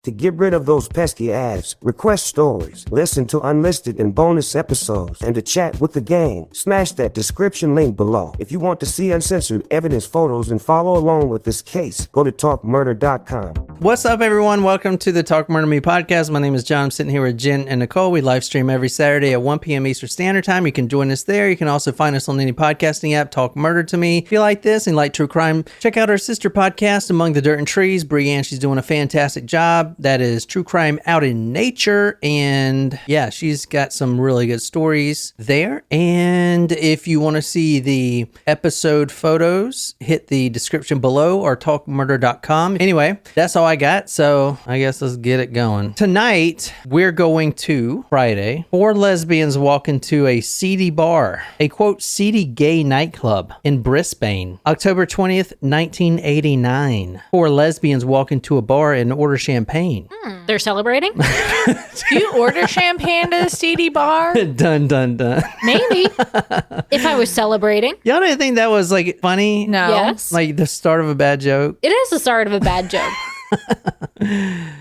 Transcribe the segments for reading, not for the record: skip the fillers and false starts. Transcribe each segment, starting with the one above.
To get rid of those pesky ads, request stories, listen to unlisted and bonus episodes, and to chat with the gang, smash that description link below. If you want to see uncensored evidence photos and follow along with this case, go to talkmurder.com. What's up, everyone? Welcome to the Talk Murder Me podcast. My name is John. I'm sitting here with Jen and Nicole. We live stream every Saturday at 1 p.m. Eastern Standard Time. You can join us there. You can also find us on any podcasting app, Talk Murder to Me. If you like this and like true crime, check out our sister podcast, Among the Dirt and Trees. Brianne, she's doing a fantastic job. That is True Crime Out in Nature. And yeah, she's got some really good stories there. And if you want to see the episode photos, hit the description below or talkmurder.com. Anyway, that's all I got. So I guess let's get it going. Tonight, we're going to Friday. 4 lesbians walk into a seedy bar, a quote, seedy gay nightclub in Brisbane. October 20th, 1989. 4 lesbians walk into a bar and order champagne. They're celebrating? Do you order champagne at a seedy bar? Dun, dun, dun. Maybe. If I was celebrating. Y'all didn't think that was like funny? No. Yes. Like the start of a bad joke? It is the start of a bad joke.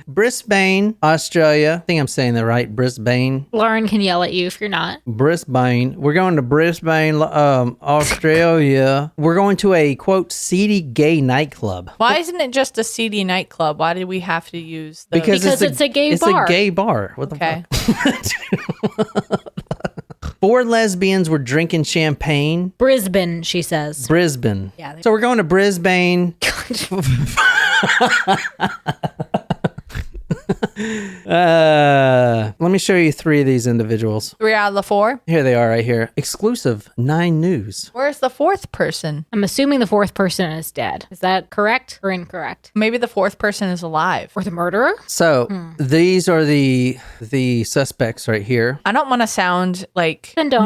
Brisbane, Australia. I think I'm saying that right. Brisbane. Lauren can yell at you if you're not. Brisbane. We're going to Brisbane, Australia. We're going to a, quote, seedy gay nightclub. Why isn't it just a seedy nightclub? Why did we have to use the... Because it's a gay bar. It's a gay bar. What the Okay. fuck? 4 lesbians were drinking champagne. Brisbane, she says. Brisbane. Yeah, So we're going to Brisbane. Let me show you 3 of these individuals. 3 out of the 4? Here they are right here. Exclusive 9 News. Where's the 4th person? I'm assuming the 4th person is dead. Is that correct or incorrect? Maybe the 4th person is alive. Or the murderer? So these are the suspects right here. I don't want to sound like... Then don't.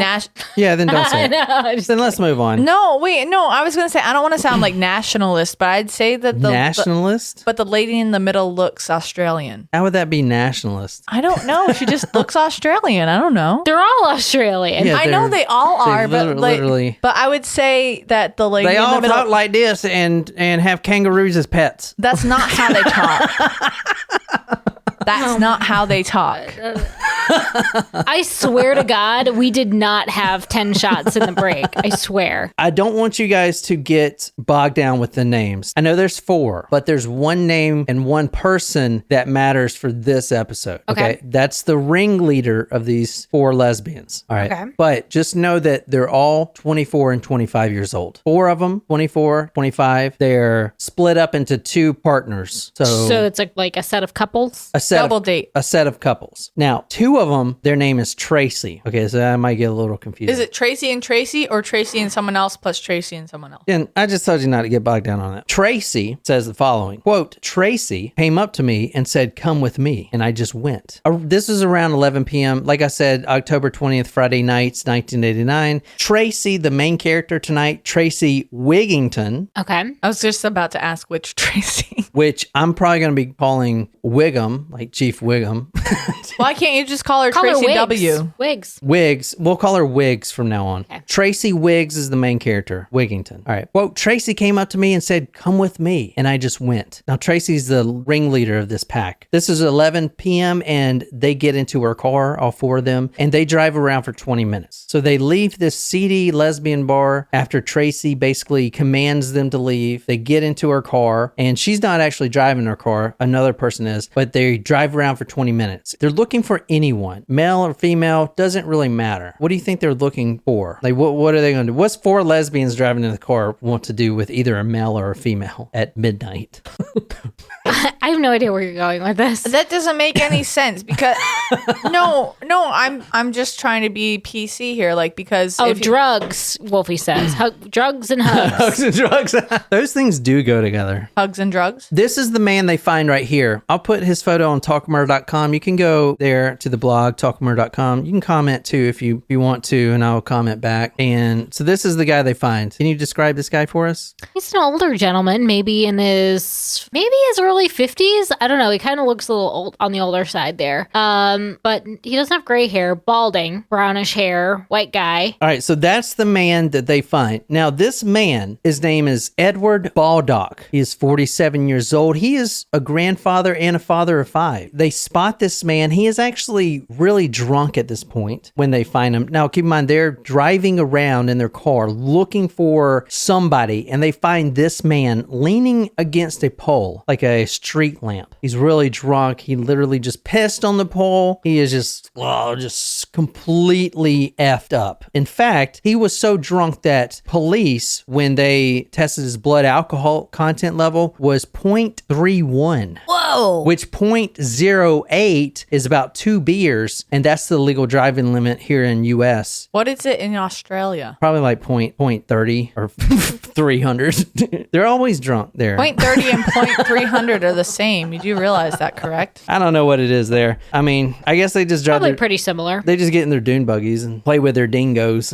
Yeah, then don't say it. No, Then let's move on. No, wait, no, I was going to say, I don't want to sound like nationalist, but I'd say that Nationalist? but the lady in the middle looks Australian. How would that be nationalist? I don't know. She just looks Australian. I don't know. They're all Australian. Yeah, I know they all are, but literally. but I would say that the lady They in the all middle, talk like this and have kangaroos as pets. that's not how they talk. That's not how they talk. I swear to God, we did not have 10 shots in the break. I swear. I don't want you guys to get bogged down with the names. I know there's 4, but there's one name and one person that matters for this episode. Okay. That's the ringleader of these 4 lesbians. All right. Okay. But just know that they're all 24 and 25 years old. 4 of them, 24, 25. They're split up into 2 partners. So it's like a set of couples? Double date. A set of couples. Now, 2 of them, their name is Tracy. Okay, so that might get a little confusing. Is it Tracy and Tracy or Tracy and someone else plus Tracy and someone else? And I just told you not to get bogged down on that. Tracy says the following, quote, Tracy came up to me and said, come with me. And I just went. This is around 11 p.m. Like I said, October 20th, Friday nights, 1989. Tracy, the main character tonight, Tracey Wigginton. Okay. I was just about to ask which Tracy. Which I'm probably going to be calling Wiggum, like Chief Wiggum. Why can't you just call her Call her Tracy Wiggs. W? Wiggs. Wiggs. We'll call her Wiggs from now on. Okay. Tracey Wiggs is the main character. Wigginton. All right. Quote, Tracy came up to me and said, come with me. And I just went. Now, Tracy's the ringleader of this pack. This is 11 p.m. and they get into her car, all 4 of them, and they drive around for 20 minutes. So they leave this seedy lesbian bar after Tracy basically commands them to leave. They get into her car and she's not actually driving her car. Another person is, but they drive around for 20 minutes. They're looking for anyone, male or female, doesn't really matter. What do you think they're looking for? Like, what are they going to do? What's 4 lesbians driving in the car want to do with either a male or a female at midnight? I have no idea where you're going with this. That doesn't make any sense because no, I'm just trying to be PC here, like because drugs, Wolfie says. Drugs and hugs. Hugs and drugs. Those things do go together. hugs and drugs. This is the man they find right here. I'll put his photo on talkmurder.com. You can go there to the blog, talkmurder.com. You can comment too if you want to, and I'll comment back. And so this is the guy they find. Can you describe this guy for us? He's an older gentleman, maybe in his early 50s. I don't know. He kind of looks a little old on the older side there. but he doesn't have gray hair, balding, brownish hair, white guy. All right, so that's the man that they find. Now, this man, his name is Edward Baldock. He is 47 years old. He is a grandfather and a father of 5. They spot this man. He is actually really drunk at this point when they find him. Now, keep in mind, they're driving around in their car looking for somebody, and they find this man leaning against a pole, like a street lamp. He's really drunk. He literally just pissed on the pole. He is just completely effed up. In fact, he was so drunk that police, when they tested his blood alcohol content level, was 0.31. Whoa! Which 0.08 is about 2 beers, and that's the legal driving limit here in U.S. What is it in Australia? Probably like 0.30 or 300. They're always drunk there. 0.30 and 0.300 are the same. You do realize that, correct? I don't know what it is there. I mean, I guess they just drive Probably pretty similar. They just get in their dune buggies and play with their dingoes.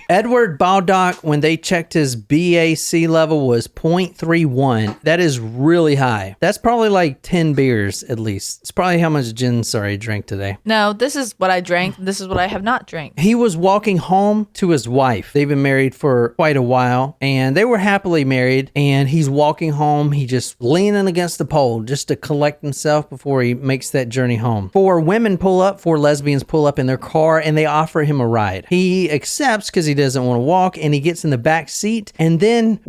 Edward Baldock, when they checked his BAC level, was 0.31. That is really high. That's probably like 10 beers at least. It's probably how much gin, drank today. No, this is what I drank. This is what I have not drank. He was walking home to his wife. They've been married for quite a while, and they were happily married, and he's walking home. He just leaning against the pole just to collect himself before he makes that journey home. 4 lesbians pull up in their car, and they offer him a ride. He accepts because he doesn't want to walk, and he gets in the back seat, and then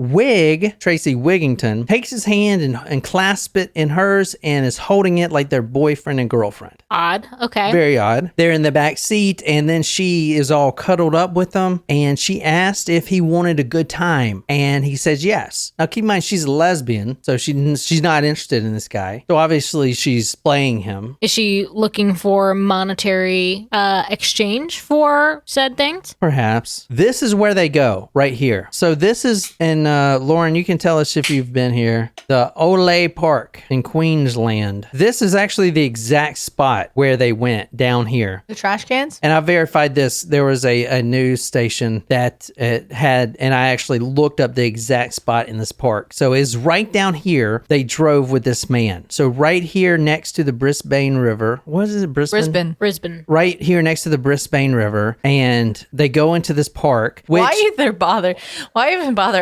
Tracey Wigginton, takes his hand and clasps it in hers and is holding it like their boyfriend and girlfriend. Odd. Okay. Very odd. They're in the back seat, and then she is all cuddled up with him, and she asked if he wanted a good time, and he says yes. Now, keep in mind, she's a lesbian, so she's not interested in this guy. So obviously, she's playing him. Is she looking for monetary exchange for said things? Perhaps. This is where they go, right here. So this is, and Lauren, you can tell us if you've been here, the Olay Park in Queensland. This is actually the exact spot where they went, down here. The trash cans? And I verified this. There was a news station that had, and I actually looked up the exact spot in this park. So it's right down here. They drove with this man. So right here next to the Brisbane River. What is it? Brisbane? Brisbane. Right here next to the Brisbane River. And they go into this park. Why even bother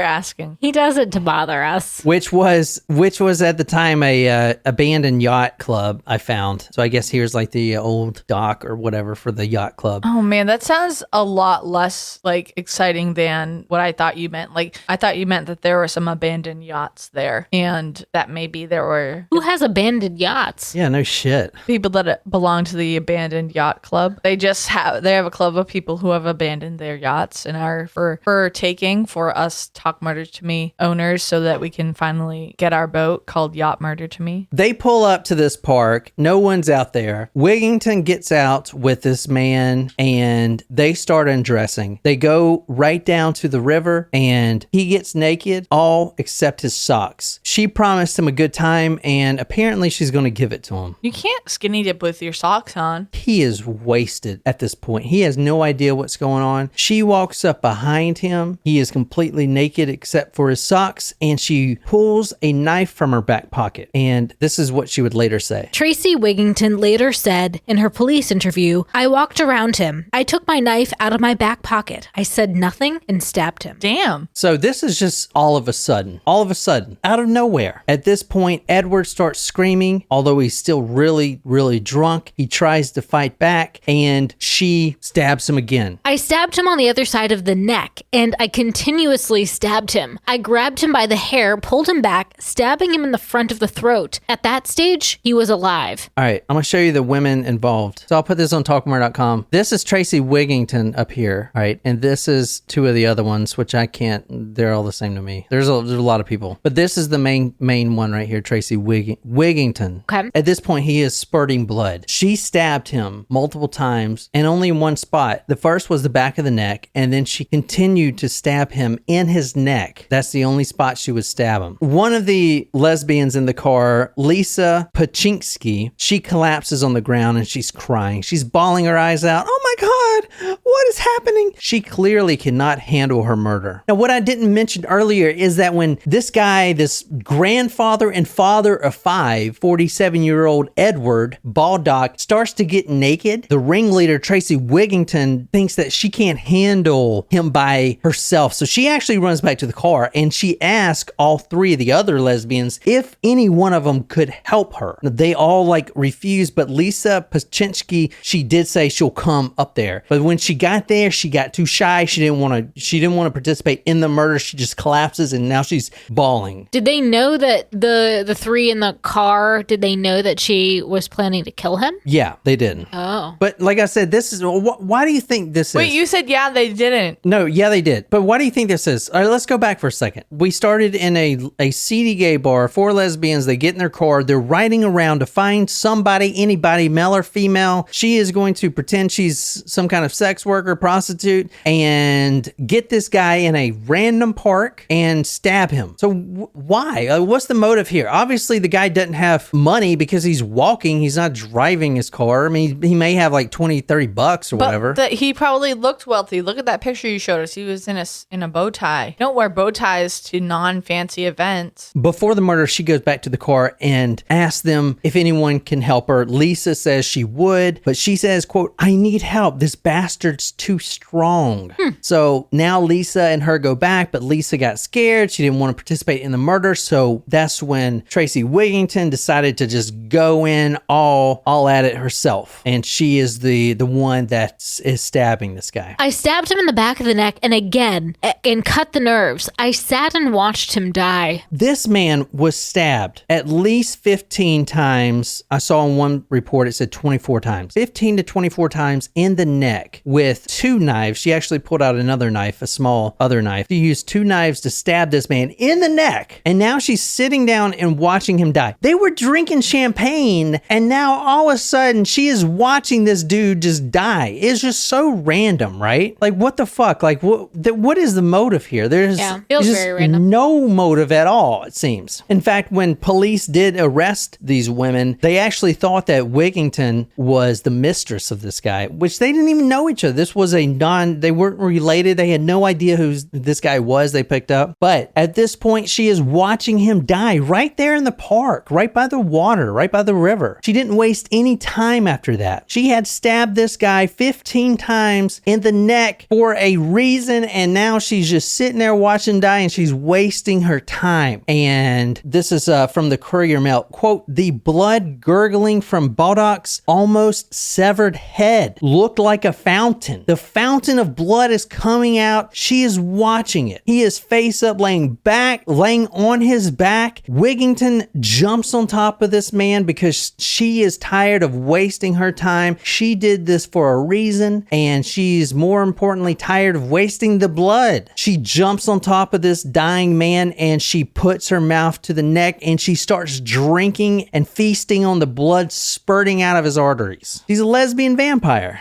asking? He does it to bother us. Which was at the time a abandoned yacht club, I found. So I guess here's like the old dock or whatever for the yacht club. Oh man, that sounds a lot less like exciting than what I thought you meant. Like I thought you meant that there were some abandoned yachts there, and that maybe there were Who has abandoned yachts? Yeah, no shit. people that belong to the abandoned yacht club. They have a club of people who have abandoned their yachts and are for taking for us Talk Murder to Me owners, so that we can finally get our boat called Yacht Murder to Me. They pull up to this park. No one's out there. Wigginton gets out with this man and they start undressing. They go right down to the river and he gets naked, all except his socks. She promised him a good time and apparently she's going to give it to him. You can't skinny dip with your socks on. He is wasted at this point. He has no idea what's going on. She walks up behind him. He is completely naked except for his socks, and she pulls a knife from her back pocket. And this is what she would later say. Tracey Wigginton later said in her police interview, "I walked around him. I took my knife out of my back pocket. I said nothing and stabbed him." Damn. So this is just all of a sudden, out of nowhere. At this point, Edward starts screaming, although he's still really, really drunk. He tries to fight back and she stabs him again. "I stabbed him on the other side of the neck, and I continuously stabbed him. I grabbed him by the hair, pulled him back, stabbing him in the front of the throat. At that stage, he was alive." All right, I'm going to show you the women involved. So I'll put this on talkmore.com. This is Tracey Wigginton up here, all right? And this is 2 of the other ones, which I can't, they're all the same to me. There's a lot of people. But this is the main one right here, Tracey Wigginton. Okay. At this point, he is spurting blood. She stabbed him multiple times and only in one spot. The first was the back of the neck, and then she continued to stab him in his neck. That's the only spot she would stab him. One of the lesbians in the car, Lisa Pachinski, she collapses on the ground and she's crying. She's bawling her eyes out. "Oh my God, what is happening? She clearly cannot handle her murder. Now, what I didn't mention earlier is that when this guy, this grandfather and father of 5, 47-year-old Edward Baldock, starts to get naked, the ringleader, Tracey Wigginton, thinks that she can't handle him by herself. So she actually runs back to the car and she asks all 3 of the other lesbians if any one of them could help her. They all refuse, but Lisa Paczynski, she did say she'll come up there. But when she got there, she got too shy. She didn't want to participate in the murder. She just collapses and now she's bawling. Did they know that the 3 in the car, did they know that she was planning to kill him? Yeah, they didn't. Oh. But like I said, this is, why do you think this is? Wait, you said yeah, they didn't. No, yeah, they did. But why do you think this is? All right, let's go back for a second. We started in a seedy gay bar, 4 lesbians, they get in their car, they're riding around to find somebody, anybody, male or female. She is going to pretend she's some kind of sex worker, prostitute, and get this guy in a random park and stab him. So why? What's the motive here? Obviously, the guy doesn't have money because he's walking. He's not driving his car. I mean, he may have like $20-$30 or whatever. But he probably looked wealthy. Look at that picture you showed us. He was in a bow tie. You don't wear bow ties to non-fancy events. Before the murder, she goes back to the car and asks them if anyone can help her. Lisa says she would, but she says, quote, "I need help. This bastard's too strong." So now Lisa and her go back, but Lisa got scared. She didn't want to participate in the murder. So that's when Tracey Wigginton decided to just go in all at it herself. And she is the one that is stabbing this guy. I stabbed him in the back of the neck and cut the nerves. I sat and watched him die. This man was stabbed at least 15 times. I saw in one report it said 24 times. 15 to 24 times in the neck with 2 knives. She actually pulled out another knife, a small other knife. She used 2 knives to stab this man in the neck. And now she's sitting down and watching him die. They were drinking champagne and now all of a sudden she is watching this dude just die. It's just so random, right? Like, what the fuck? Like, what is the motive here? There's feels just very random. no motive at all, it seems. In fact, when police did arrest these women, they actually thought that Wigginton was the mistress of this guy, which they didn't even know each other. This was they weren't related. They had no idea who this guy was they picked up. But at this point, she is watching him die right there in the park, right by the water, right by the river. She didn't waste any time after that. She had stabbed this guy 15 times in the neck for a reason, and now she's just sitting there watching him die, and she's wasting her time. And this is from the Courier Mail. Quote, "The blood gurgling from Baldock's almost severed head looked like a fountain. The fountain of blood is coming out. She is watching it. He is face up, laying on his back. Wigginton jumps on top of this man because she is tired of wasting her time. She did this for a reason, and she's more importantly tired of wasting the blood. She jumps on top of this dying man and she puts her mouth to the neck and she starts drinking and feasting on the blood spurting out of his arteries. She's a lesbian vampire."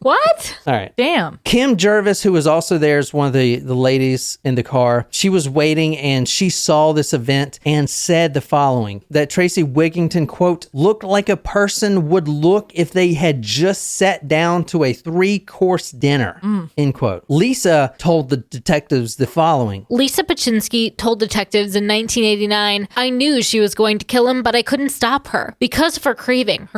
What? All right. Damn. Kim Jervis, who was also there, is one of the ladies in the car. She was waiting and she saw this event and said the following, that Tracey Wigginton, quote, "looked like a person would look if they had just sat down to a 3-course dinner," end quote. Lisa told the detectives the following. Lisa Paczynski told detectives in 1989, "I knew she was going to kill him, but I couldn't stop her because of her craving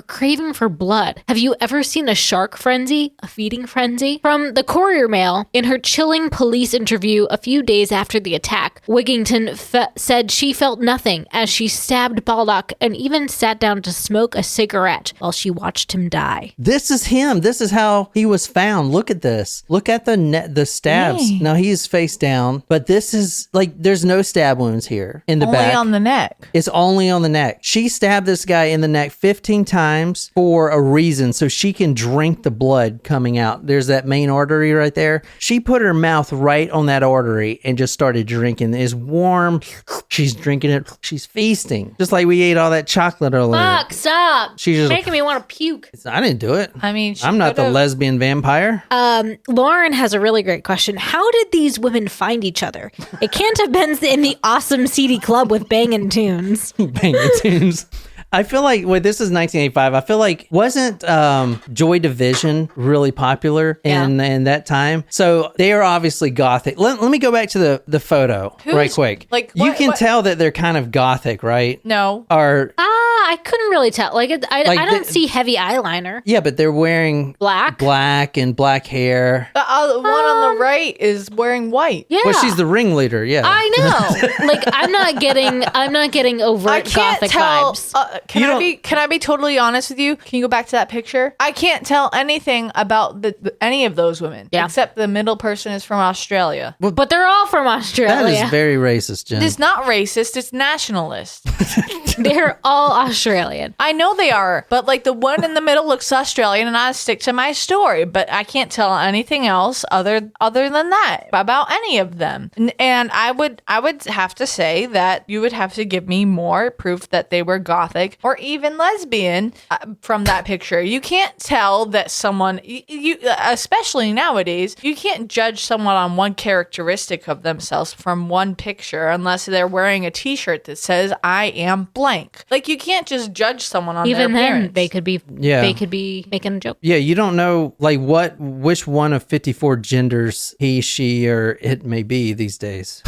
for blood. Have you ever seen a shark frenzy? A feeding frenzy?" From the Courier Mail, in her chilling police interview a few days after the attack, Wigginton said she felt nothing as she stabbed Baldock and even sat down to smoke a cigarette while she watched him die. This is him. This is how he was found. Look at this. Look at the stabs. Dang. Now he's face down, but this is there's no stab wounds here in the back. Only on the neck. It's only on the neck. She stabbed this guy in the neck 15 times for a reason, so she can drink the blood coming out. There's that main artery right there. She put her mouth right on that artery and just started drinking. It's warm. She's drinking it. She's feasting. Just like we ate all that chocolate earlier. Fuck, stop. She's just making me want to puke. I didn't do it. I mean, I'm not the lesbian vampire. Lauren has a really great question. How did these women find each other? It can't have been in the awesome seedy club with banging tunes. Banging tunes. I feel like this is 1985. I feel like wasn't Joy Division really popular in that time? So they are obviously gothic. Let me go back to the photo right quick. Like, you what- can what- tell that they're kind of gothic, right? No. Or I couldn't really tell. Like, I don't see heavy eyeliner. yeah, but they're wearing black and black hair. The one on the right is wearing white. Yeah. Well, she's the ringleader. Yeah, I know. Like, I'm not getting overt I can't gothic tell. vibes. Can I be totally honest with you? Can you go back to that picture? I can't tell anything about any of those women. Yeah. Except the middle person is from Australia. But they're all from Australia. that is very racist, Jen. It's not racist. It's nationalist. They're all Australian. I know they are, but like the one in the middle looks Australian, and I stick to my story. But I can't tell anything else other than that about any of them. And I would have to say that you would have to give me more proof that they were gothic or even lesbian from that picture. You can't tell that someone, you especially nowadays, you can't judge someone on one characteristic of themselves from one picture unless they're wearing a T-shirt that says "I am blank." Like you can't just judge someone on Even their then, appearance. they could be making a joke. Yeah, you don't know like which one of 54 genders he, she, or it may be these days.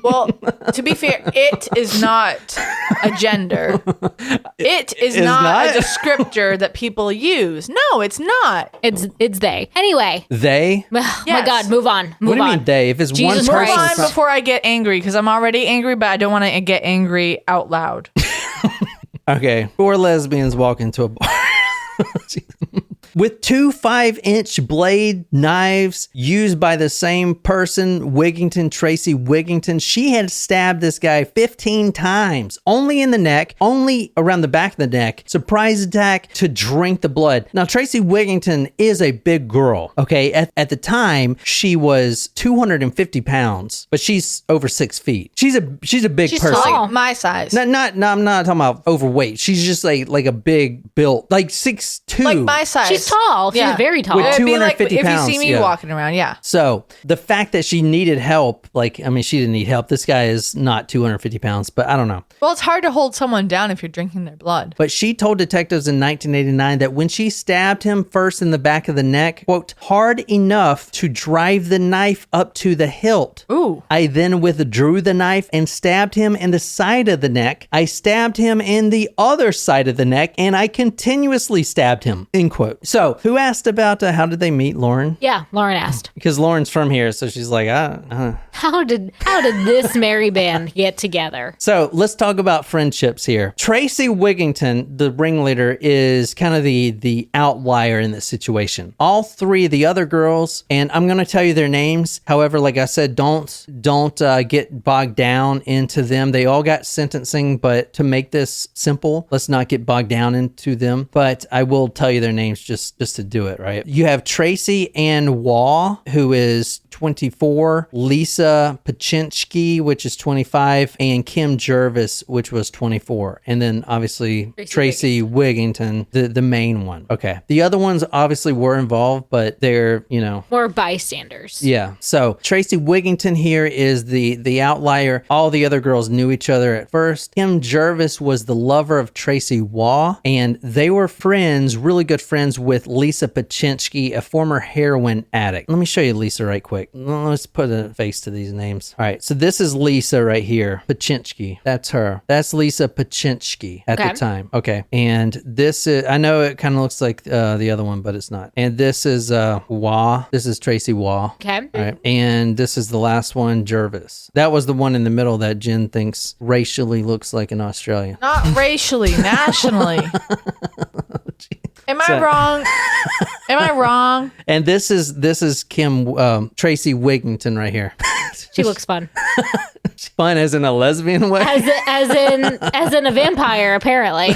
Well, to be fair, it is not a gender. It is not a descriptor that people use. No, it's not. It's they. Anyway. They? Oh Yes. my God, move on. What do you mean they? If it's Jesus one Christ. person, Move it's on not- before I get angry because I'm already angry, but I don't want to get angry out loud. Okay, 4 lesbians walk into a bar. With 2 5-inch blade knives used by the same person, Wigginton, Tracey Wigginton. She had stabbed this guy 15 times, only in the neck, only around the back of the neck. Surprise attack to drink the blood. Now, Tracey Wigginton is a big girl, okay? At the time, she was 250 pounds, but she's over 6 feet. She's a big She's person. tall. Like my size. No, I'm not talking about overweight. She's just like a big built, like 6'2". Like my size. She's tall. She's Yeah. very tall. With It'd be like 250 if pounds, you see me yeah. walking around, yeah. So the fact that she needed help, like, I mean, she didn't need help. This guy is not 250 pounds, but I don't know. Well, it's hard to hold someone down if you're drinking their blood. But she told detectives in 1989 that when she stabbed him first in the back of the neck, quote, hard enough to drive the knife up to the hilt. Ooh. I then withdrew the knife and stabbed him in the side of the neck. I stabbed him in the other side of the neck, and I continuously stabbed him, end quote. So who asked about how did they meet, Lauren? Yeah, Lauren asked. Because Lauren's from here, so she's like, How did this merry band get together? So let's talk about friendships here. Tracey Wigginton, the ringleader, is kind of the outlier in this situation. All 3 of the other girls, and I'm going to tell you their names. However, like I said, don't get bogged down into them. They all got sentencing, but to make this simple, let's not get bogged down into them. But I will tell you their names just to do it, right? You have Tracy Ann Waugh, who is 24, Lisa Paczynski, which is 25, and Kim Jervis, which was 24. And then obviously Tracey Wigginton, the main one. Okay. The other ones obviously were involved, but they're, More bystanders. yeah. So Tracey Wigginton here is the outlier. All the other girls knew each other at first. Kim Jervis was the lover of Tracy Waugh, and they were friends, really good friends with Lisa Paczynski, a former heroin addict. Let me show you Lisa right quick. Let's put a face to these names. All right. So this is Lisa right here. Paczynski. That's her. That's Lisa Paczynski at the time. Okay. And this is, I know it kind of looks like the other one, but it's not. And this is Waugh. This is Tracy Waugh. Okay. All right. And this is the last one, Jervis. That was the one in the middle that Jen thinks racially looks like an Australian. Not racially, nationally. Am I wrong? Am I wrong? And this is Kim Tracey Wigginton right here. She looks fun. Fun as in a lesbian way. As in a vampire, apparently.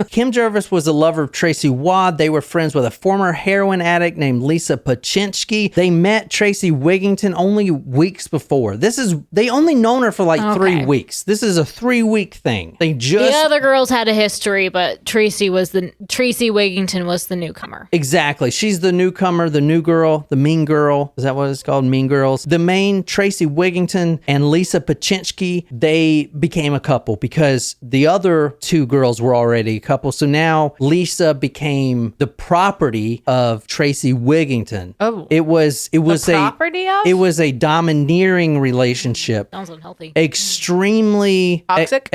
Kim Jervis was a lover of Tracy Wad. They were friends with a former heroin addict named Lisa Paczynski. They met Tracey Wigginton only weeks before. They only known her for like 3 weeks. This is a 3-week thing. The other girls had a history, but Tracey Wigginton was the newcomer. Exactly. She's the newcomer, the new girl, the mean girl. Is that what it's called? Mean Girls. The main Tracey Wigginton and Lisa Paczynski, they became a couple because the other two girls were already a couple. So now Lisa became the property of Tracey Wigginton. Oh. It was property of? It was a domineering relationship. Sounds unhealthy. Extremely toxic?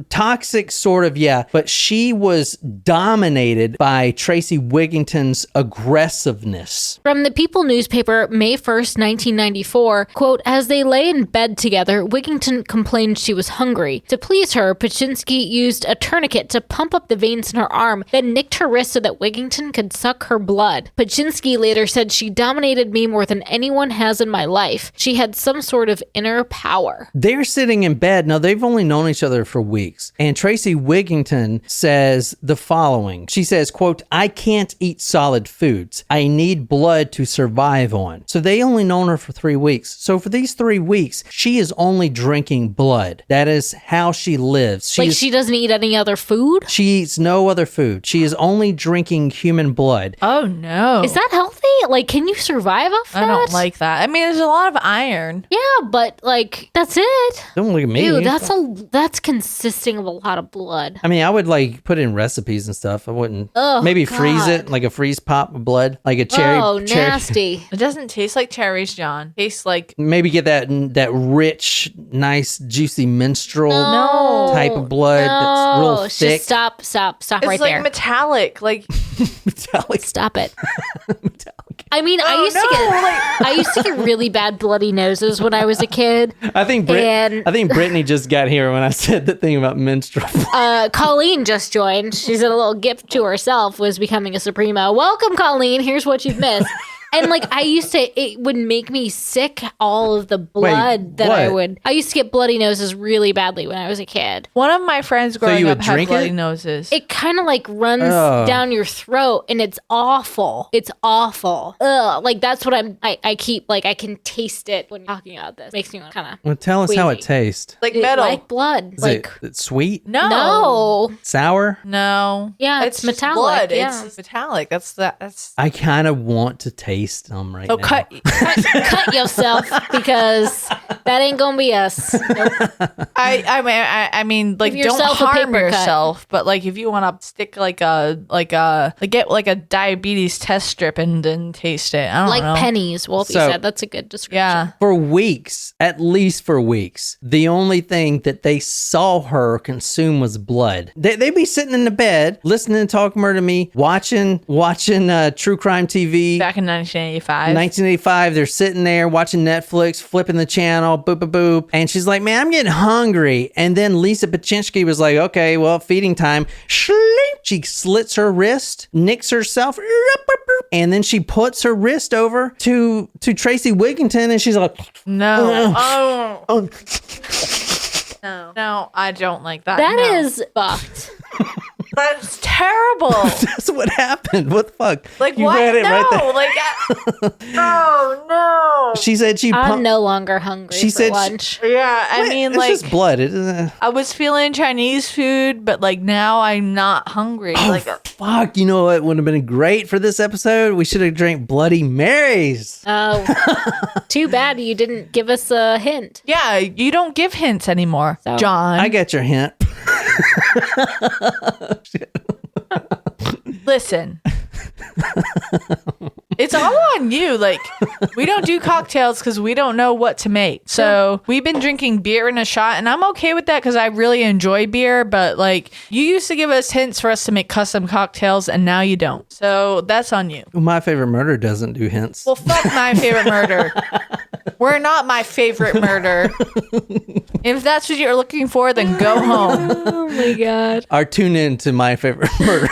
Toxic, sort of, yeah. But she was dominated by Tracey Wigginton's aggressiveness. From the People newspaper, May 1st, 1994, quote, as they lay in bed together, Wigginton complained she was hungry. To please her, Paczynski used a tourniquet to pump up the veins in her arm, then nicked her wrist so that Wigginton could suck her blood. Paczynski later said, she dominated me more than anyone has in my life. She had some sort of inner power. They're sitting in bed. Now, they've only known each other for weeks. And Tracey Wigginton says the following. She says, quote, I can't eat solid foods. I need blood to survive on. So they only known her for 3 weeks. So for these 3 weeks, she is only drinking blood. That is how she lives. She doesn't eat any other food? She eats no other food. She is only drinking human blood. Oh, no. Is that healthy? Like, can you survive off that? I don't like that. I mean, there's a lot of iron. Yeah, but like, that's it. Don't look at me. Dude, that's consisting of a lot of blood. I mean, I would like put in recipes and stuff. I wouldn't. Maybe freeze it, like a freeze pop of blood, like a cherry. Oh, nasty. It doesn't taste like cherries, John. It tastes like... Maybe get that rich, nice, juicy menstrual type of blood that's real thick. Just stop It's right like there. metallic, like... Metallic. Stop it. Metallic. I mean, I used to get really bad bloody noses when I was a kid. I think Brittany just got here when I said the thing about menstrual. Colleen just joined. She's a little gift to herself, was becoming a Supremo. Welcome, Colleen. Here's what you've missed. And like, it would make me sick, all of the blood I used to get bloody noses really badly when I was a kid. One of my friends growing up had bloody noses. It kind of like runs down your throat and it's awful. It's awful. Ugh. Like that's what I keep, like I can taste it when talking about this. Makes me want kind of. Well, tell us how it tastes. Like metal. Like blood. Is it sweet? No. Sour? No. Yeah, it's metallic. Blood. Yeah. It's metallic. That's. I kind of want to taste them right now. Cut yourself because that ain't gonna be us. Nope. I mean, like don't harm yourself, but like if you want to stick get a diabetes test strip and then taste it. I don't know. Like pennies. Wolfie said that's a good description. Yeah. For weeks, at least for weeks, the only thing that they saw her consume was blood. They'd be sitting in the bed, listening to Talk Murder Me, watching true crime TV. Back in 1985, they're sitting there watching Netflix, flipping the channel, boop, boop, boop. And she's like, man, I'm getting hungry. And then Lisa Paczynski was like, okay, well, feeding time. She slits her wrist, nicks herself, and then she puts her wrist over to Tracey Wigginton, and she's like, no. No, I don't like that. That is fucked. That's terrible. That's what happened. What the fuck? Like, you what? read it right there. No. She said I'm no longer hungry for lunch. I mean, it's like, just blood. I was feeling Chinese food, but like now I'm not hungry. Oh, fuck. You know what would have been great for this episode? We should have drank Bloody Marys. Oh, too bad you didn't give us a hint. Yeah, you don't give hints anymore, So. John. I got your hint. Listen. It's all on you. Like, we don't do cocktails because we don't know what to make. So we've been drinking beer in a shot, and I'm okay with that because I really enjoy beer. But like, you used to give us hints for us to make custom cocktails, and now you don't. So that's on you. My Favorite Murder doesn't do hints. Well, fuck My Favorite Murder. We're not My Favorite Murder. If that's what you're looking for, then go home. Oh my God. Or tune in to My Favorite Murder.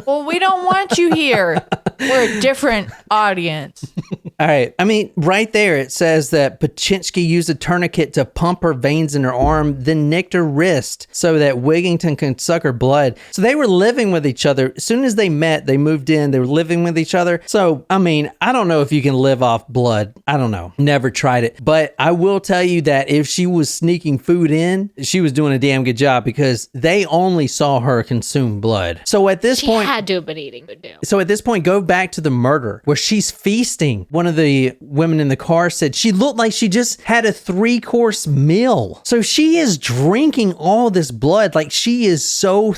Well, we don't want you here. We're a different audience. All right. I mean, right there it says that Paczynski used a tourniquet to pump her veins in her arm, then nicked her wrist so that Wigginton could suck her blood. So they were living with each other. As soon as they met, they moved in, they were living with each other. So, I mean, I don't know if you can live off blood. I don't know. Never tried it. But I will tell you that if she was sneaking food in, she was doing a damn good job because they only saw her consume blood. So at this point, She had to have been eating food too. so at this point, go back to the murder where she's feasting. One of the women in the car said she looked like she just had a 3-course meal. So she is drinking all this blood. Like she is so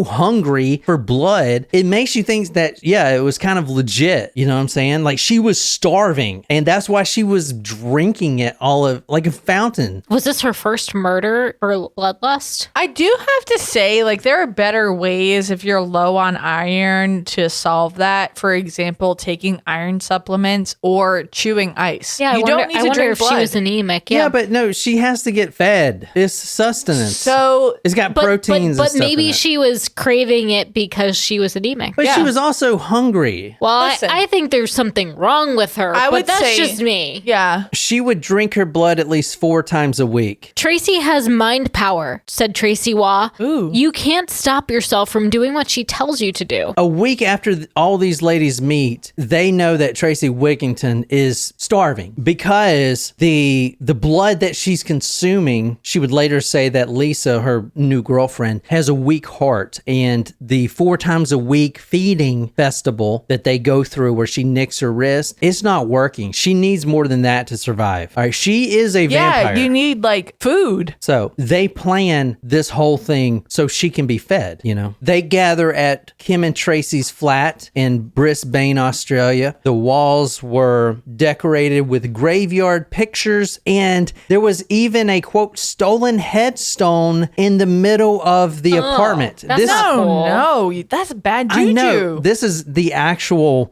hungry for blood. It makes you think that, yeah, it was kind of legit. You know what I'm saying? Like she was starving and that's why she was drinking it all of like a fountain. Was this her first murder for bloodlust? I do have to say, like, there are better ways if you're low on iron to solve that. For example, taking iron supplements or chewing ice. Yeah, you don't need I to wonder drink if blood. she was anemic. Yeah, but no, she has to get fed. It's sustenance. So, it's got proteins but and stuff maybe in it. she was craving it because she was anemic. But she Yeah. was also hungry. Well, Listen. I think there's something wrong with her, I but would that's say- just me. yeah. She would drink her blood at least 4 times a week. Tracy has mind power, said Tracy Waugh. Ooh. You can't stop yourself from doing what she tells you to do. A week after all these ladies meet, they know that Tracey Wigginton is starving because the blood that she's consuming, she would later say that Lisa, her new girlfriend, has a weak heart, and the 4 times a week feeding festival that they go through where she nicks her wrist, it's not working. She needs more than that to survive. All right, she is a vampire. Yeah, you need, like, food. So they plan this whole thing so she can be fed, you know. They gather at Kim and Tracy's flat in Brisbane, Australia. The walls were decorated with graveyard pictures, and there was even a, quote, stolen headstone in the middle of the apartment. that's not No, cool. no, that's bad juju. I know. This is the actual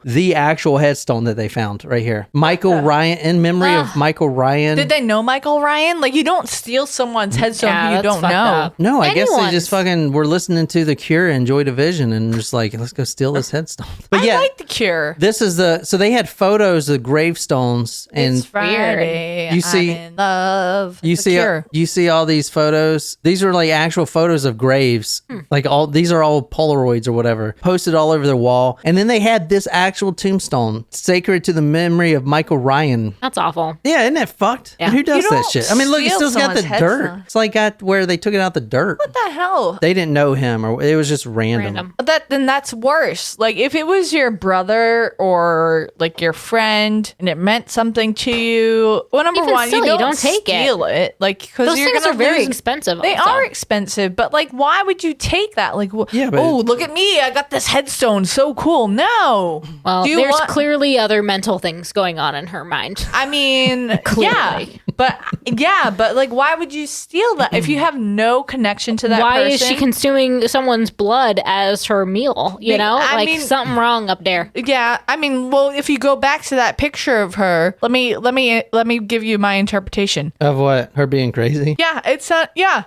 headstone that they found right here. Michael Ryan, in memory of Michael Ryan. Did they know Michael Ryan? Like, you don't steal someone's headstone Yeah, who you that's don't fucked know. up. No, I guess they Anyone's. just fucking were listening to The Cure and Joy Division and just like, let's go steal this headstone. But I like The Cure. this is so they had photos of gravestones and It's Friday. You see- I'm in love. you The see Cure. you see all these photos. These are like actual photos of graves. Like these are all Polaroids or whatever, posted all over the wall. And then they had this actual tombstone sacred to the memory of Michael Ryan. That's awful. Yeah, isn't that fucked? Yeah. Who does You that don't shit? I mean, look, it steal still got the someone's dirt. headstone. It's like got where they took it out the dirt. What the hell? They didn't know him, or it was just Random. Then that's worse. Like, if it was your brother or like your friend and it meant something to you, well, number Even one, still, you you don't don't take it. steal it. Like, because Those you're things gonna are very lose- expensive. They also. are expensive, but like, why would you take that? Like, Yeah, but- oh, look at me, I got this headstone, so cool. No, Well, Do you there's want- clearly other mental things going on in her mind. I mean, yeah, Clearly. but like, why would you steal that if you have no connection to that Why person? is she consuming someone's blood as her meal? You know, I mean- something wrong up there. Yeah, I mean, well, if you go back to that picture of her, let me give you my interpretation. Of what? Her being crazy? Yeah, it's yeah.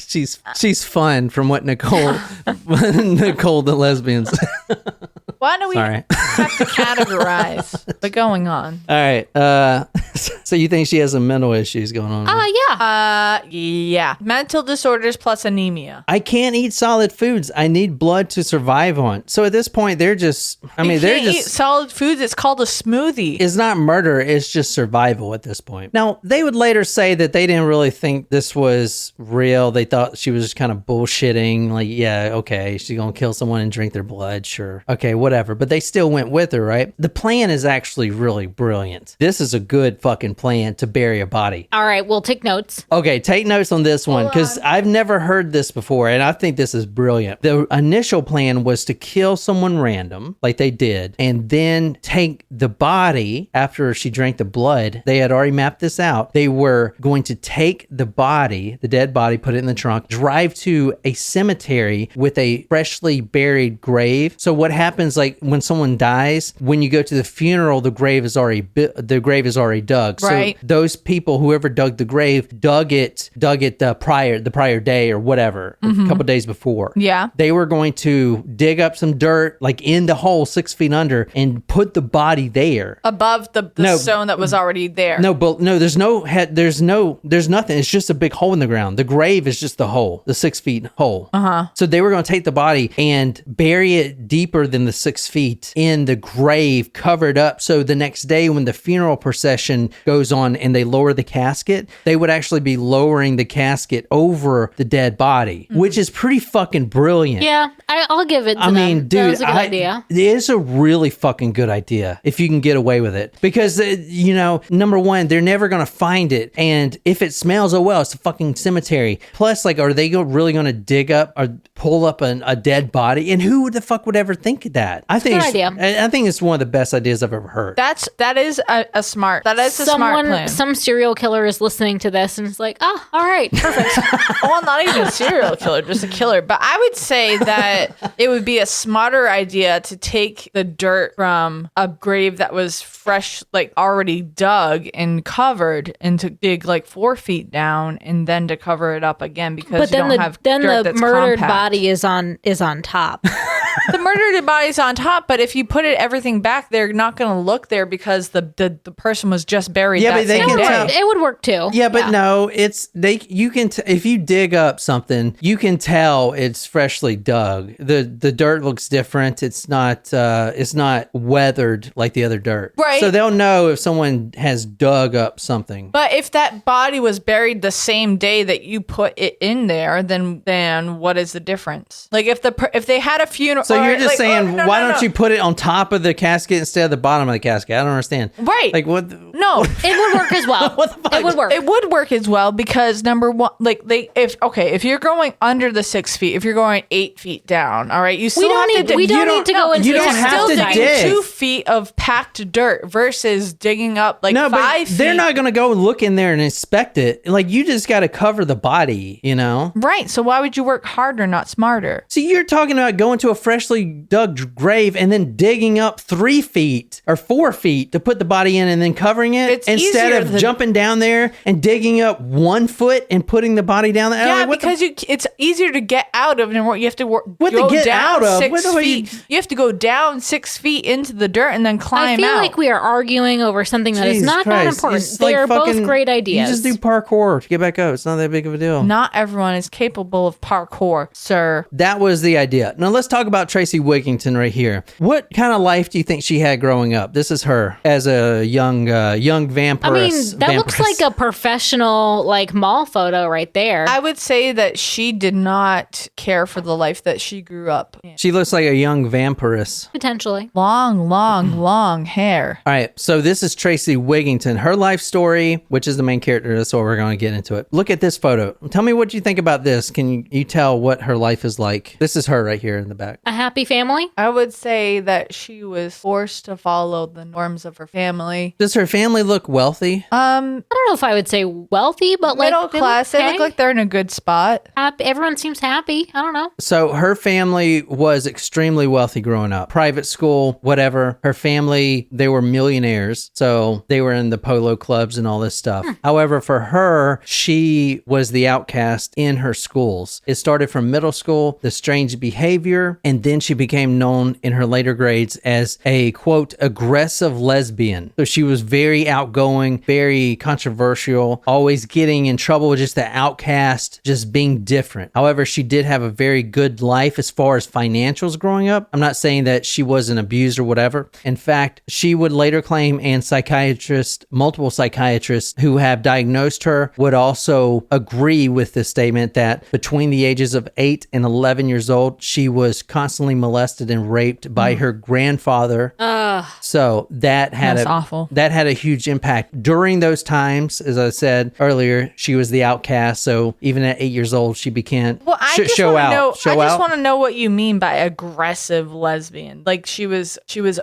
She's fun from what Nicole the lesbians. Why do we Sorry. have to categorize what's going on? All right. So you think she has some mental issues going on? Yeah. Yeah, mental disorders plus anemia. I can't eat solid foods. I need blood to survive on. So at this point, they're just, I mean, You they're can't eat just, solid foods. It's called a smoothie. it's not murder. It's just survival at this point. Now, they would later say that they didn't really think this was real. They thought she was just kind of bullshitting. Like, yeah, okay, she's going to kill someone and drink their blood. Sure. Okay, whatever. But they still went with her, right? The plan is actually really brilliant. This is a good fucking plan to bury a body. All right, we'll take notes. Okay, take notes on this one because I've never heard this before and I think this is brilliant. The initial plan was to kill someone random, like they did, and then take the body after she drank the blood. They had already mapped this out. They were going to take the body, the dead body, put it in the trunk, drive to a cemetery with a freshly buried grave. So what happens graves, like when someone dies, when you go to the funeral, the grave is already dug. Right. So those people, whoever dug the grave, dug it the prior day or whatever, a couple days before. Yeah. They were going to dig up some dirt, like in the hole 6 feet under, and put the body there. Above the stone that was already there. No, but no, there's nothing. It's just a big hole in the ground. The grave is just the hole, the 6 feet hole. So they were going to take the body and bury it deeper than the 6 feet in the grave, covered up. So the next day when the funeral procession goes on and they lower the casket, they would actually be lowering the casket over the dead body, which is pretty fucking brilliant. Yeah, I'll give it to I mean, them. dude, That was a good idea. it is a really fucking good idea if you can get away with it. Because, number one, they're never going to find it. And if it smells, oh well, it's a fucking cemetery. Plus, like, are they really going to dig up or pull up a dead body? And who the fuck would ever think of that? I think Good idea. I think it's one of the best ideas I've ever heard. That is a smart plan. Some serial killer is listening to this and is like, all right, perfect. Well, not even a serial killer, just a killer. But I would say that it would be a smarter idea to take the dirt from a grave that was fresh, like already dug and covered, and to dig like 4 feet down and then to cover it up again, because But you then don't have then dirt the that's murdered compact. body is on top. The murdered body's on top, but if you put everything back, they're not going to look there because the person was just buried. Yeah, that but they same can day. tell. It would work too. Yeah, but no, you can if you dig up something, you can tell it's freshly dug. The dirt looks different. It's not weathered like the other dirt. Right. So they'll know if someone has dug up something. But if that body was buried the same day that you put it in there, then what is the difference? Like if they had a funeral. So you're just saying, why don't you you? put it on top of the casket instead of the bottom of the casket? I don't understand. Right. Like what? No, It would work as well. What the fuck? It would work. it would work as well, because number one, like if you're going under the 6 feet, if you're going 8 feet down, all right, you still don't have need- to. we don't you need to go into you the don't technical have to side. digging dig. 2 feet of packed dirt versus digging up like No, 5 but feet. they're not going to go look in there and inspect it. Like you just got to cover the body, you know? Right. So why would you work harder, not smarter? See, you're talking about going to a freshly dug grave and then digging up 3 feet or 4 feet to put the body in and then covering it It's instead easier of than- jumping down there and digging up 1 foot and putting the body down there. Yeah, Like, what the- because it's easier to get out of, and you have to What to go get down out of? 6 What the- feet. You have to go down 6 feet into the dirt and then I climb feel out. like we are arguing over something that is Jesus not that Christ. important. It's They like are fucking- both great ideas. You just do parkour to get back up. It's not that big of a deal. Not everyone is capable of parkour, sir. That was the idea. Now let's talk about Tracey Wigginton right here. What kind of life do you think she had growing up? This is her as a young vampiress. I mean, that looks like a professional like mall photo right there. I would say that she did not care for the life that she grew up in. She looks like a young vampiress. Potentially. Long hair. All right, so this is Tracey Wigginton. Her life story, which is the main character, that's what we're going to get into it. Look at this photo. Tell me what you think about this. Can you tell what her life is like? This is her right here in the back. A happy family? I would say that she was forced to follow the norms of her family. Does her family look wealthy? I don't know if I would say wealthy, but like Middle they class. They look okay. like they're in a good spot. Happy. Everyone seems happy. I don't know. So her family was extremely wealthy growing up. Private school, whatever. Her family, they were millionaires. So they were in the polo clubs and all this stuff. However, for her, she was the outcast in her schools. It started from middle school, the strange behavior, and then she became known in her later grades as a, quote, aggressive lesbian. So she was very outgoing, very controversial, always getting in trouble, just the outcast, just being different. However, she did have a very good life as far as financials growing up. I'm not saying that she wasn't abused or whatever. In fact, she would later claim, and multiple psychiatrists who have diagnosed her would also agree with this statement, that between the ages of 8 and 11 years old, she was constantly molested and raped by her grandfather. So that had That's awful. That had a huge impact. During those times, as I said earlier, she was the outcast. So even at 8 years old, she began Well, I just show want to out. know. Show I just out. want to know what you mean by aggressive lesbian. Like she was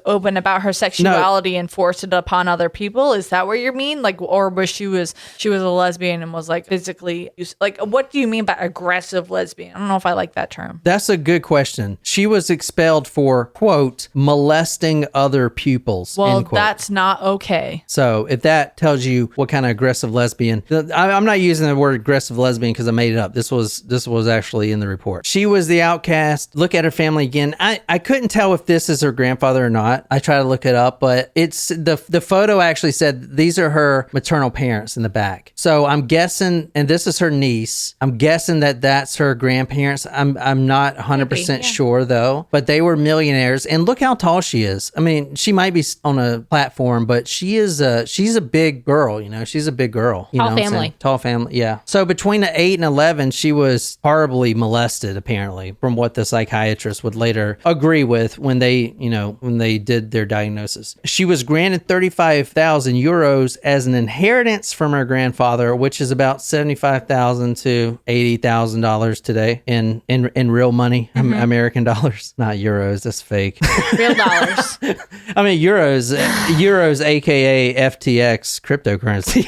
open about her sexuality and forced it upon other people. Is that what you mean? Like, or was she was a lesbian and was like physically like? What do you mean by aggressive lesbian? I don't know if I like that term. That's a good question. She she was expelled for, quote, molesting other pupils. Well, end quote. that's not okay. So if that tells you what kind of aggressive lesbian, I'm not using the word aggressive lesbian because I made it up. This was actually in the report. She was the outcast. Look at her family again. I couldn't tell if this is her grandfather or not. I tried to look it up, but it's the photo actually said these are her maternal parents in the back. So I'm guessing, and this is her niece. I'm guessing that that's her grandparents. I'm not 100% sure though, but they were millionaires. And look how tall she is. I mean, she might be on a platform, but she's a big girl. You know, she's a big girl. You Tall know what I'm family. saying? Tall family. Yeah. So between the 8 and 11, she was horribly molested, apparently, from what the psychiatrist would later agree with when they did their diagnosis. She was granted 35,000 euros as an inheritance from her grandfather, which is about $75,000 to $80,000 today in real money, American dollars, not euros. That's fake. Real dollars. I mean, euros, aka FTX cryptocurrency.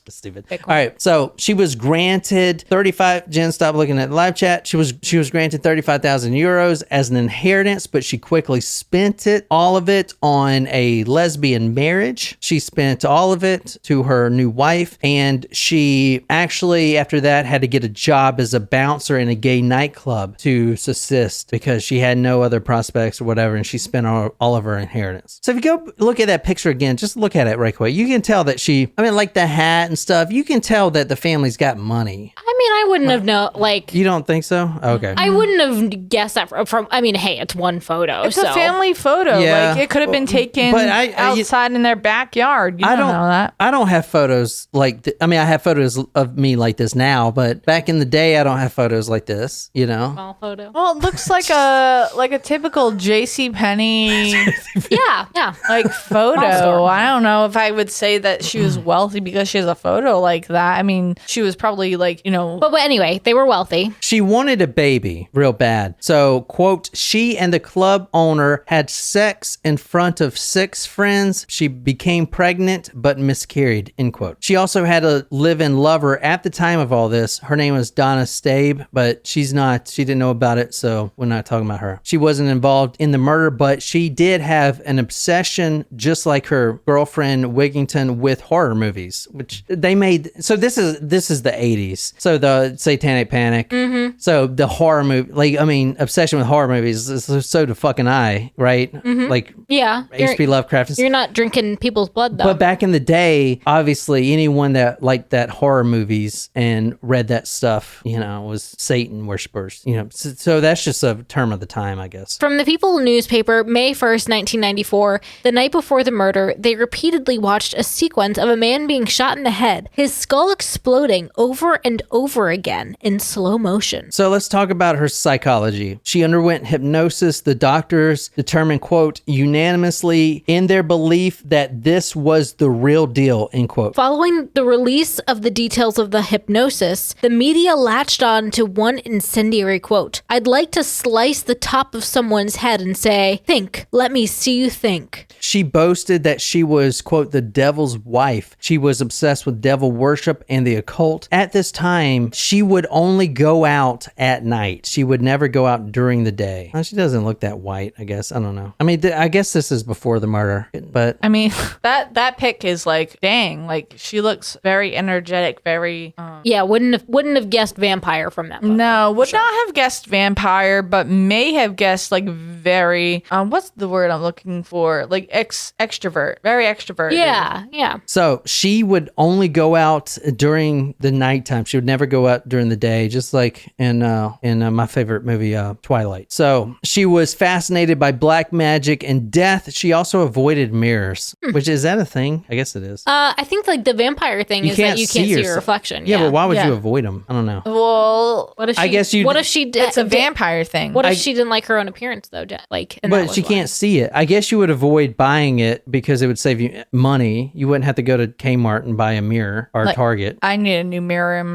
Stupid. Bitcoin. All right. So she was granted 35. Jen, stop looking at the live chat. She was granted 35,000 euros as an inheritance, but she quickly spent all of it on a lesbian marriage. She spent all of it to her new wife, and she actually, after that, had to get a job as a bouncer in a gay nightclub to subsist because she had no other prospects or whatever, and she spent all of her inheritance. So if you go look at that picture again, just look at it right quick. You can tell that like the hat and stuff, you can tell that the family's got money. I mean, I wouldn't have known, like... You don't think so? Okay. I wouldn't have guessed that from I mean, hey, it's one photo. It's a family photo. Yeah. Like, it could have been taken outside in their backyard. You don't know that. I don't have photos like... I mean, I have photos of me like this now, but back in the day, I don't have photos like this, you know? Small photo. Well, it looks like a typical JCPenney Yeah. like photo. I don't know if I would say that she was wealthy because she has a photo like that. I mean, she was probably like, But anyway, they were wealthy. She wanted a baby real bad. So, quote, she and the club owner had sex in front of 6 friends. She became pregnant but miscarried, end quote. She also had a live-in lover at the time of all this. Her name was Donna Stabe, but she didn't know about it, so we're not talking about her. She wasn't involved in the murder, but she did have an obsession, just like her girlfriend Wigginton, with horror movies, which they made. So this is the 80s. So the Satanic Panic. Mm-hmm. So the horror movie, obsession with horror movies is so to fucking eye, right? Mm-hmm. Like, yeah, H.P. Lovecraft. You're not drinking people's blood, though. But back in the day, obviously, anyone that liked that horror movies and read that stuff, was Satan worshipers. So that's just a term of the time, I guess. From the People newspaper, May 1st, 1994, the night before the murder, they repeatedly watched a sequence of a man being shot in the head, his skull exploding over and over again in slow motion. So let's talk about her psychology. She underwent hypnosis. The doctors determined, quote, unanimously in their belief that this was the real deal, end quote. Following the release of the details of the hypnosis, the media latched on to one incendiary quote. I'd like to slice the top of someone's head and say, think, let me see you think. She boasted that she was, quote, the devil's wife. She was obsessed with devil worship and the occult. At this time, she would only go out at night. She would never go out during the day. Well, she doesn't look that white, I guess. I don't know. I mean, I guess this is before the murder, but... I mean, that pic is like, dang, like she looks very energetic, very... Yeah, wouldn't have guessed vampire from that photo. No, would not have guessed vampire, but may have guessed like very... what's the word I'm looking for? Like extrovert, very extroverted. Yeah. So she would only go out during the nighttime. She would never go out during the day, just like in my favorite movie, Twilight. So she was fascinated by black magic and death. She also avoided mirrors, which is that a thing? I guess it is. I think like the vampire thing is that you can't see your reflection. Yeah, but why would you avoid them? I don't know. Well, what if she? I guess you. What if she? It's a vampire thing. What if she didn't like her own appearance though? But she can't see it. I guess you would avoid buying it because it would save you money. You wouldn't have to go to Kmart and buy a mirror or Target. I need a new mirror in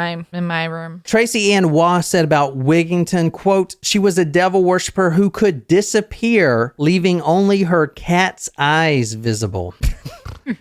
my room. Tracy Ann Waugh said about Wigginton, quote, she was a devil worshiper who could disappear, leaving only her cat's eyes visible.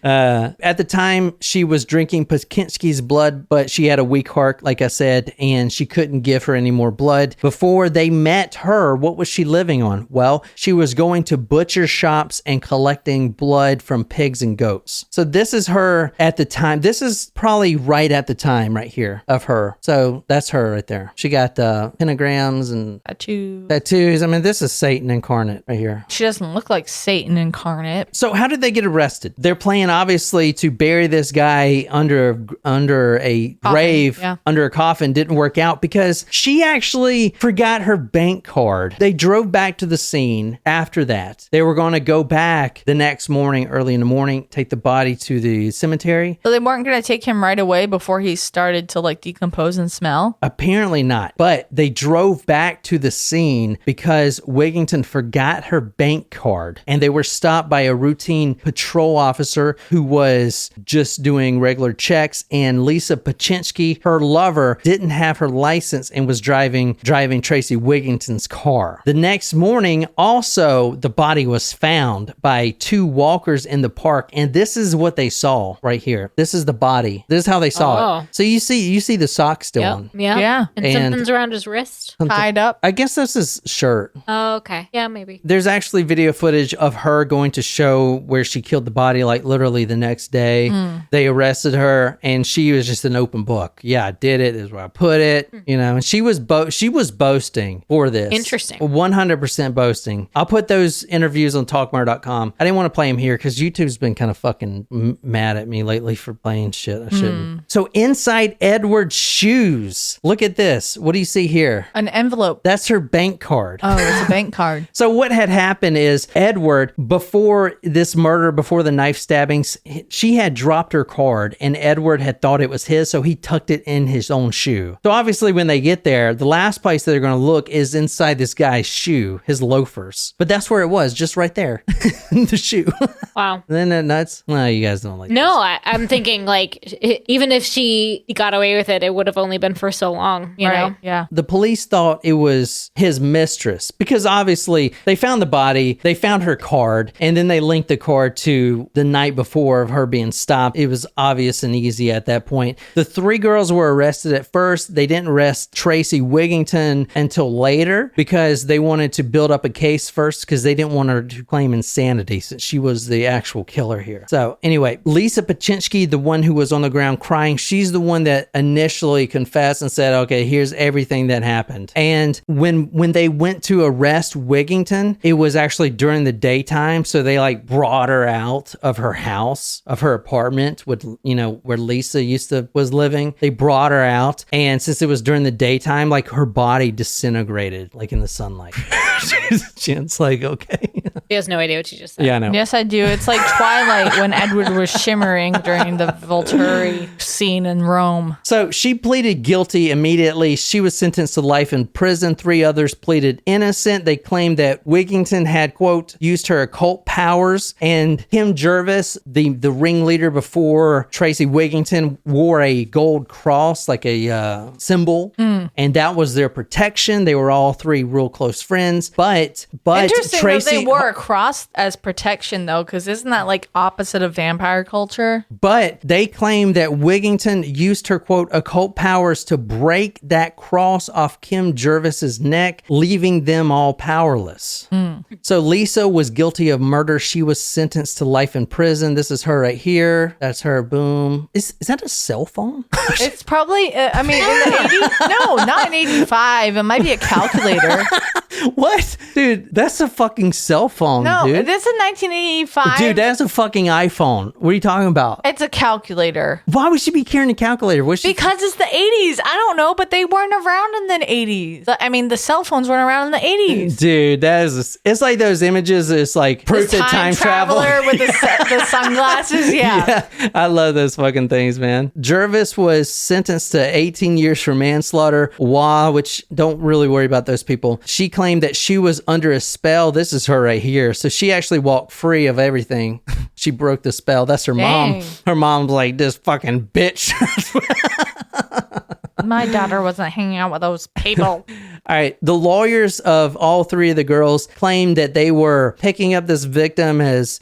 At the time, she was drinking Pakinski's blood, but she had a weak heart, like I said, and she couldn't give her any more blood. Before they met her, what was she living on? Well, she was going to butcher shops and collecting blood from pigs and goats. So this is her at the time. This is probably right at the time right here of her. So that's her right there. She got pentagrams and tattoos. I mean, this is Satan incarnate right here. She doesn't look like Satan incarnate. So how did they get arrested? Their plan, obviously, to bury this guy under a grave, under a coffin, didn't work out because she actually forgot her bank card. They drove back to the scene after that. They were going to go back the next morning, early in the morning, take the body to the cemetery. So they weren't going to take him right away before he started to like decompose and smell? Apparently not. But they drove back to the scene because Wigginton forgot her bank card, and they were stopped by a routine patrol officer who was just doing regular checks, and Lisa Paczynski, her lover, didn't have her license and was driving Tracey Wigginton's car. The next morning, also, the body was found by two walkers in the park, and this is what they saw right here. This is the body. This is how they saw it. So you see the sock still on. Yeah. And something's around his wrist? Tied up? I guess that's his shirt. Oh, okay. Yeah, maybe. There's actually video footage of her going to show where she killed the body, like literally the next day. They arrested her, and she was just an open book. Yeah, I did it. This is where I put it. You know, and she was boasting for this. Interesting. 100% boasting. I'll put those interviews on talkmurder.com. I didn't want to play them here because YouTube's been kind of fucking mad at me lately for playing shit I shouldn't. So inside Edward's shoes, look at this. What do you see here? An envelope. That's her bank card. Oh, it's a bank card. So what had happened is Edward, before this murder, before the knife stabbings, she had dropped her card and Edward had thought it was his, so he tucked it in his own shoe. So obviously when they get there, the last place that they're going to look is inside this guy's shoe, his loafers. But that's where it was, just right there. The shoe. Wow. Isn't that nuts? No, you guys don't like this. No, I'm thinking like even if she got away with it, it would have only been for so long, you know? Yeah. The police thought it was his mistress because obviously they found the body, they found her card, and then they linked the card to the night before of her being stopped. It was obvious and easy at that point. The three girls were arrested at first. They didn't arrest Tracey Wigginton until later because they wanted to build up a case first because they didn't want her to claim insanity since she was the actual killer here. So anyway, Lisa Paczynski, the one who was on the ground crying, she's the one that initially confessed and said, okay, here's everything that happened. And when they went to arrest Wigginton, it was actually during the daytime. So they like brought her out of her house, of her apartment with, you know, where Lisa was living. They brought her out. And since it was during the daytime, like her body disintegrated like in the sunlight. Jen's like, okay. She has no idea what she just said. Yeah, I know. Yes, I do. It's like Twilight when Edward was shimmering during the Volturi scene in Rome. So she pleaded guilty immediately. She was sentenced to life in prison. 3 others pleaded innocent. They claimed that Wigginton had, quote, used her occult powers, and Kim Jervis, the ringleader before Tracey Wigginton, wore a gold cross, like a symbol, and that was their protection. They were all 3 real close friends. But Interesting Tracey, that they wore a cross as protection, though, because isn't that like opposite of vampire culture? But they claim that Wigginton used her, quote, occult powers to break that cross off Kim Jervis's neck, leaving them all powerless. So Lisa was guilty of murder. She was sentenced to life in prison. This is her right here. That's her. Boom. Is that a cell phone? It's probably, I mean, in the 80s? No, not in 85. It might be a calculator. What? Dude, that's a fucking cell phone, No, dude. this is 1985. Dude, that's a fucking iPhone. What are you talking about? It's a calculator. Why would she be carrying a calculator? Because it's the 80s. I don't know, but they weren't around in the 80s. I mean, the cell phones weren't around in the 80s. Dude, it's like those images. It's like proof The that time travel. with the sunglasses. Yeah. I love those fucking things, man. Jervis was sentenced to 18 years for manslaughter. Which don't really worry about those people. She claimed that she was under a spell. This is her right here. So she actually walked free of everything. She broke the spell. That's her mom. Dang. Her mom's like, this fucking bitch. My daughter wasn't hanging out with those people. All right. The lawyers of all three of the girls claimed that they were picking up this victim as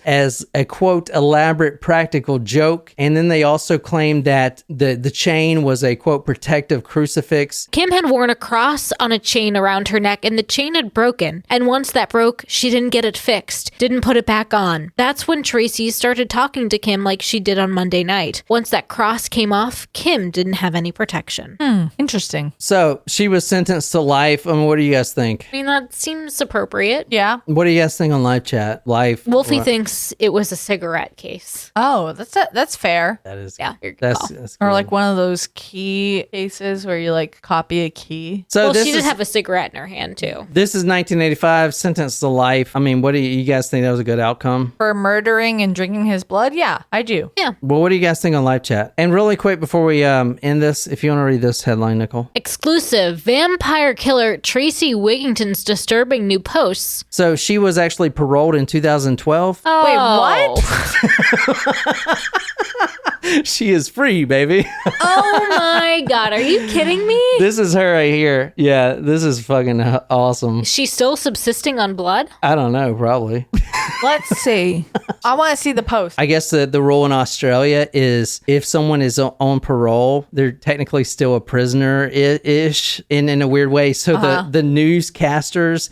a quote elaborate practical joke, and then they also claimed that the chain was a quote protective crucifix. Kim had worn a cross on a chain around her neck, and the chain had broken. And once that broke, she didn't get it fixed, didn't put it back on. That's when Tracey started talking to Kim like she did on Monday night. Once that cross came off, Kim didn't have any protection. Interesting. So she was sentenced to life. I mean, what do you guys think? I mean, that seems appropriate. Yeah. What do you guys think on live chat? Life. Wolfie thinks it was a cigarette case. Oh, that's fair. That is. Yeah. That's Or good. like one of those key cases where you like copy a key. So Well, this she did is have a cigarette in her hand, too. this is 1985, sentenced to life. I mean, what do you guys think that was a good outcome? For murdering and drinking his blood? Yeah, I do. Yeah. Well, what do you guys think on live chat? And really quick before we end this, if you want to read this headline, Nicole. Exclusive. Vampire killer Tracey Wigginton's disturbing new posts. So she was actually paroled in 2012. Oh. what? She is free, baby. Oh my God. Are you kidding me? This is her right here. Yeah, this is fucking awesome. She's still subsisting on blood? I don't know, probably. Let's see. I want to see the post. I guess the rule in Australia is if someone is on parole, they're technically still a prisoner-ish in a weird way. So the newscasters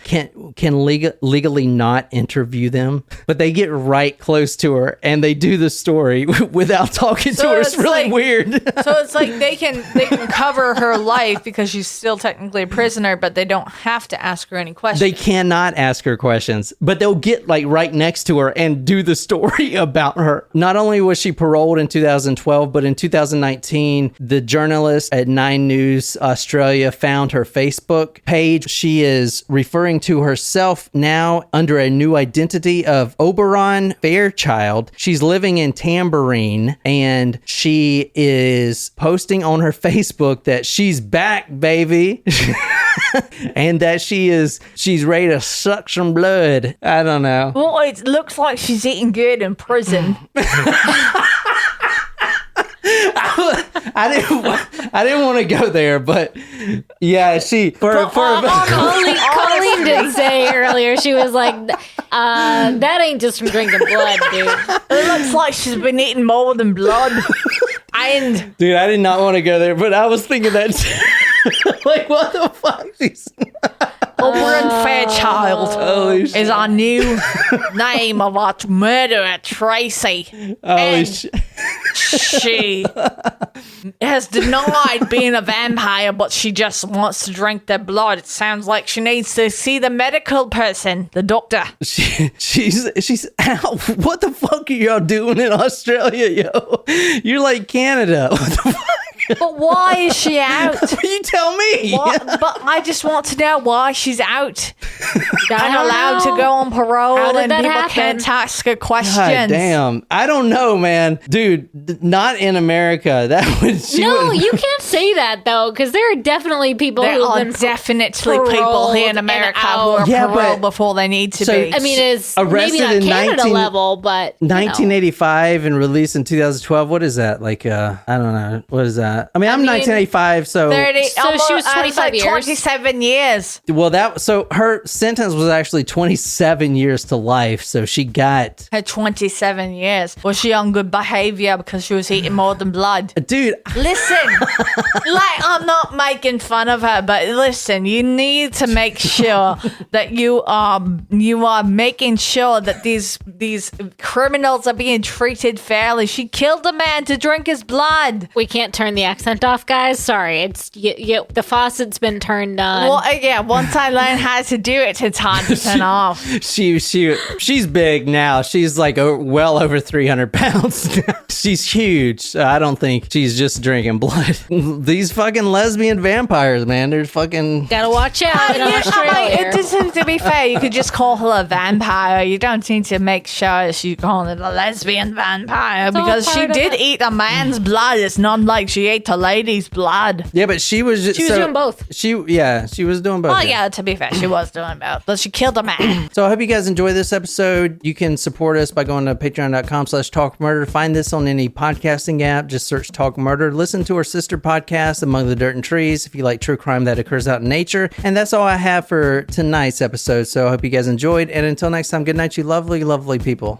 can legally not interview them, but they get right close to her and they do the story without talking to her. It's really like- weird. So it's like they can cover her life because she's still technically a prisoner, but they don't have to ask her any questions. They cannot ask her questions, but they'll get like right next to her and do the story about her. Not only was she paroled in 2012, but in 2019, the journalist at 9 News Australia found her Facebook page. She is referring to herself now under a new identity of Oberon Fairchild. She's living in Tambourine and she is posting on her Facebook that she's back, baby. And that she's ready to suck some blood. I don't know. Well, it looks like she's eating good in prison. I didn't want to go there, but yeah, Colleen did say earlier, she was like, that ain't just from drinking blood, dude. It looks like she's been eating more than blood. And dude, I did not want to go there, but I was thinking that like, what the fuck? Oberon Fairchild Holy shit. is our new name of our murderer, Tracey. Holy And shit. she has denied being a vampire, but she just wants to drink their blood. It sounds like she needs to see the medical person, the doctor. She's out. What the fuck are y'all doing in Australia, yo? You're like Canada. What the fuck? But why is she out? You tell me. What? But I just want to know why she's out. I I'm don't allowed to know. go on parole How did and that people happen? can't ask her questions. God damn. I don't know, man. Dude, not in America. That would No, you can't say that, though, because there are definitely people There who are have been definitely people paroled here in and America who out. are Yeah, paroled but- before they need to So- be. I mean, it's Arrested maybe in not Canada 19 level, but you know. 1985 and released in 2012. What is that? Like, I don't know. What is that? I mean, I'm mean, 1985, so 30, So she was 25 years. 27 years. well, so her sentence was actually 27 years to life. So she got, Her 27 years. Was she on good behavior because she was eating more than blood? dude. Listen, like I'm not making fun of her, but listen, you need to make sure that you are making sure that these criminals are being treated fairly. She killed a man to drink his blood. We can't turn the accent off, guys. Sorry, it's the faucet's been turned on. Well, yeah, once I learn how to do it, it's hard to turn off. She's big now. She's like well over 300 pounds. She's huge. So I don't think she's just drinking blood. These fucking lesbian vampires, man. They're fucking. Gotta watch out in Yeah, Australia. I'm like, to be fair, you could just call her a vampire. You don't need to make sure she's calling it a lesbian vampire because she did eat a man's blood. It's not like she ate a lady's blood. Yeah, but she was doing both. She was doing both. Oh, yeah, to be fair, she was doing both. But she killed a man. So I hope you guys enjoy this episode. You can support us by going to patreon.com/talkmurder. Find this on any podcasting app. Just search Talk Murder. Listen to our sister podcast, Among the Dirt and Trees, if you like true crime that occurs out in nature. And that's all I have for tonight's episode. So I hope you guys enjoyed. And until next time, good night, you lovely, lovely people.